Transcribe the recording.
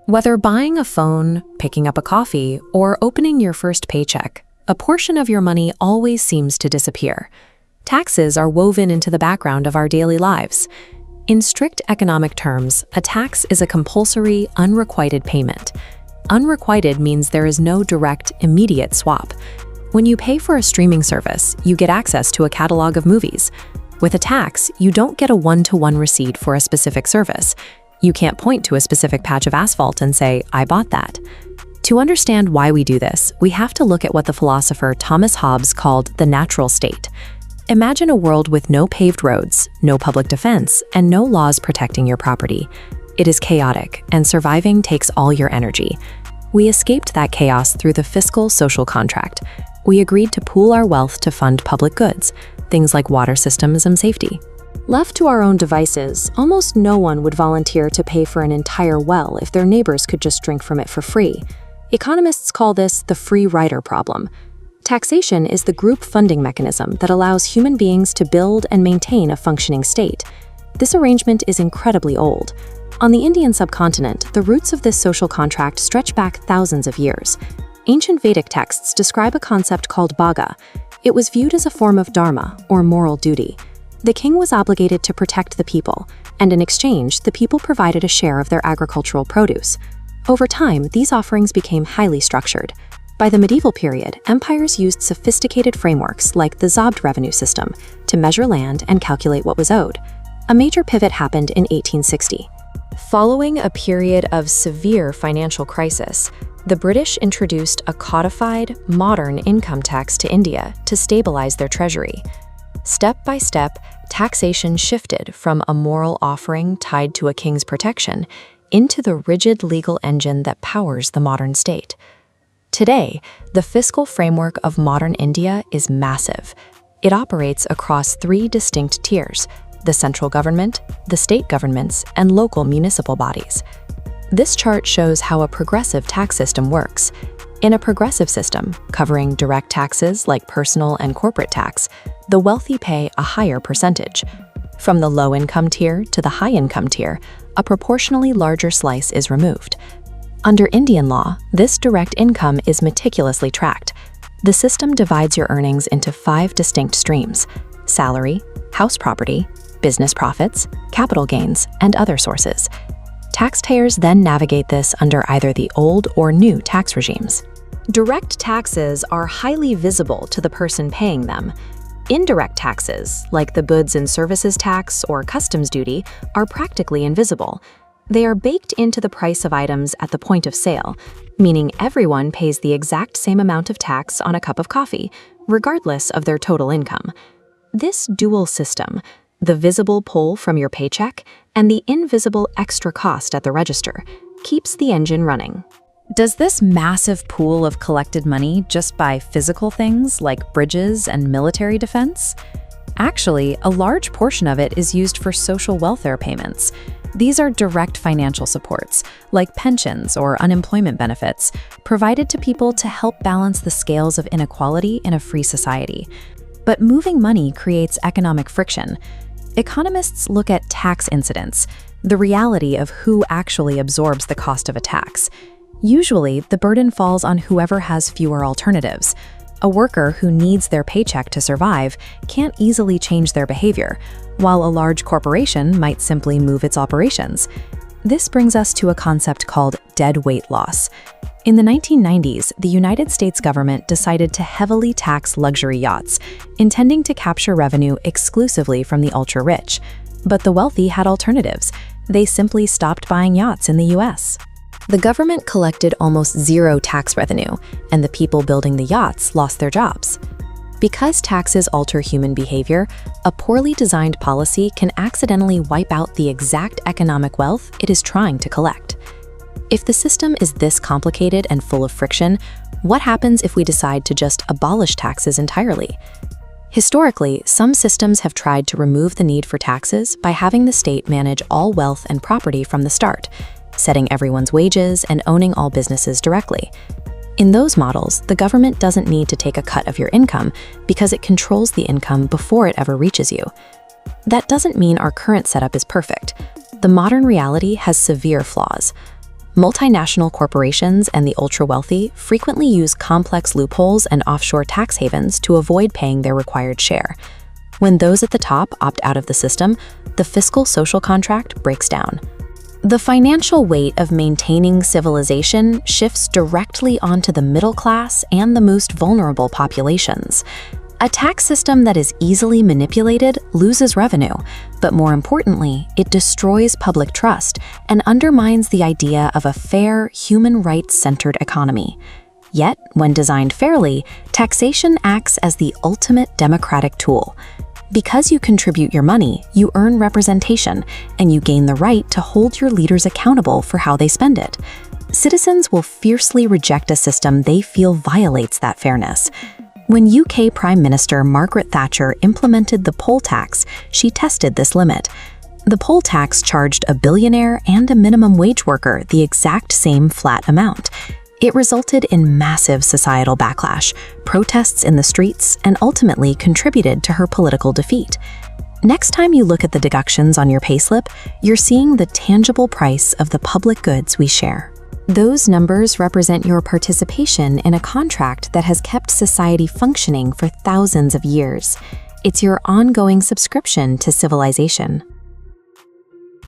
Whether buying a phone, picking up a coffee, or opening your first paycheck, a portion of your money always seems to disappear. Taxes are woven into the background of our daily lives. In strict economic terms, a tax is a compulsory, unrequited payment. Unrequited means there is no direct, immediate swap. When you pay for a streaming service, you get access to a catalog of movies. With a tax, you don't get a one-to-one receipt for a specific service. You can't point to a specific patch of asphalt and say, "I bought that." To understand why we do this, we have to look at what the philosopher Thomas Hobbes called the natural state. Imagine a world with no paved roads, no public defense, and no laws protecting your property. It is chaotic, and surviving takes all your energy. We escaped that chaos through the fiscal social contract. We agreed to pool our wealth to fund public goods, things like water systems and safety. Left to our own devices, almost no one would volunteer to pay for an entire well if their neighbors could just drink from it for free. Economists call this the free rider problem. Taxation is the group funding mechanism that allows human beings to build and maintain a functioning state. This arrangement is incredibly old. On the Indian subcontinent, the roots of this social contract stretch back thousands of years. Ancient Vedic texts describe a concept called bhaga. It was viewed as a form of dharma, or moral duty. The king was obligated to protect the people, and in exchange, the people provided a share of their agricultural produce. Over time, these offerings became highly structured. By the medieval period, empires used sophisticated frameworks like the Zabd revenue system to measure land and calculate what was owed. A major pivot happened in 1860. Following a period of severe financial crisis, the British introduced a codified, modern income tax to India to stabilize their treasury. Step by step, taxation shifted from a moral offering tied to a king's protection into the rigid legal engine that powers the modern state. Today, the fiscal framework of modern India is massive. It operates across three distinct tiers: the central government, the state governments, and local municipal bodies. This chart shows how a progressive tax system works. In a progressive system, covering direct taxes like personal and corporate tax, the wealthy pay a higher percentage. From the low-income tier to the high-income tier, a proportionally larger slice is removed. Under Indian law, this direct income is meticulously tracked. The system divides your earnings into 5 distinct streams: salary, house property, business profits, capital gains, and other sources. Taxpayers then navigate this under either the old or new tax regimes. Direct taxes are highly visible to the person paying them. Indirect taxes, like the goods and services tax or customs duty, are practically invisible. They are baked into the price of items at the point of sale, meaning everyone pays the exact same amount of tax on a cup of coffee, regardless of their total income. This dual system, the visible pull from your paycheck and the invisible extra cost at the register, keeps the engine running. Does this massive pool of collected money just buy physical things like bridges and military defense? Actually, a large portion of it is used for social welfare payments. These are direct financial supports, like pensions or unemployment benefits, provided to people to help balance the scales of inequality in a free society. But moving money creates economic friction. Economists look at tax incidence, the reality of who actually absorbs the cost of a tax. Usually, the burden falls on whoever has fewer alternatives. A worker who needs their paycheck to survive can't easily change their behavior, while a large corporation might simply move its operations. This brings us to a concept called dead weight loss. In the 1990s, the United States government decided to heavily tax luxury yachts, intending to capture revenue exclusively from the ultra-rich. But the wealthy had alternatives. They simply stopped buying yachts in the US. The government collected almost zero tax revenue, and the people building the yachts lost their jobs. Because taxes alter human behavior, a poorly designed policy can accidentally wipe out the exact economic wealth it is trying to collect. If the system is this complicated and full of friction, what happens if we decide to just abolish taxes entirely? Historically, some systems have tried to remove the need for taxes by having the state manage all wealth and property from the start, setting everyone's wages and owning all businesses directly. In those models, the government doesn't need to take a cut of your income because it controls the income before it ever reaches you. That doesn't mean our current setup is perfect. The modern reality has severe flaws. Multinational corporations and the ultra-wealthy frequently use complex loopholes and offshore tax havens to avoid paying their required share. When those at the top opt out of the system, the fiscal social contract breaks down. The financial weight of maintaining civilization shifts directly onto the middle class and the most vulnerable populations. A tax system that is easily manipulated loses revenue, but more importantly, it destroys public trust and undermines the idea of a fair, human rights-centered economy. Yet, when designed fairly, taxation acts as the ultimate democratic tool. Because you contribute your money, you earn representation, and you gain the right to hold your leaders accountable for how they spend it. Citizens will fiercely reject a system they feel violates that fairness. When UK Prime Minister Margaret Thatcher implemented the poll tax, she tested this limit. The poll tax charged a billionaire and a minimum wage worker the exact same flat amount. It resulted in massive societal backlash, protests in the streets, and ultimately contributed to her political defeat. Next time you look at the deductions on your payslip, you're seeing the tangible price of the public goods we share. Those numbers represent your participation in a contract that has kept society functioning for thousands of years. It's your ongoing subscription to civilization.